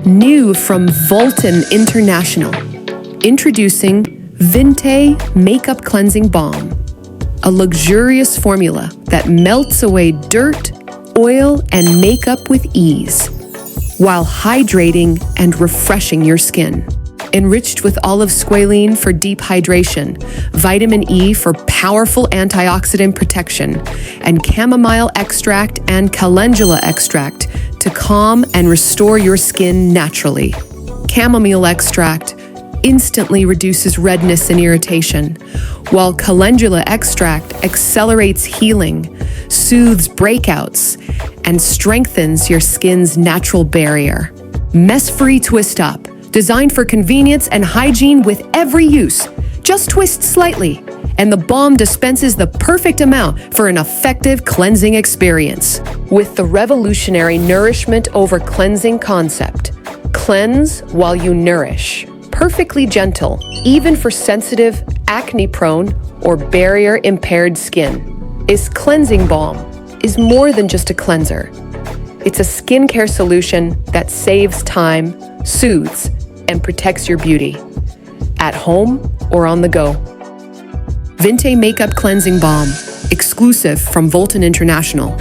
New from Volten International. Introducing Vinte Makeup Cleansing Balm. A luxurious formula that melts away dirt, oil, and makeup with ease, while hydrating and refreshing your skin. Enriched with olive squalene for deep hydration, vitamin E for powerful antioxidant protection, and chamomile extract and calendula extract to calm and restore your skin naturally. Chamomile extract instantly reduces redness and irritation, while calendula extract accelerates healing, soothes breakouts, and strengthens your skin's natural barrier. Mess-free twist up, designed for convenience and hygiene with every use. Just twist slightly, and the balm dispenses the perfect amount for an effective cleansing experience. With the revolutionary nourishment over cleansing concept, cleanse while you nourish. Perfectly gentle, even for sensitive, acne-prone, or barrier-impaired skin. This cleansing balm is more than just a cleanser. It's a skincare solution that saves time, soothes, and protects your beauty, at home or on the go. Vinte Makeup Cleansing Balm, exclusive from Volten International.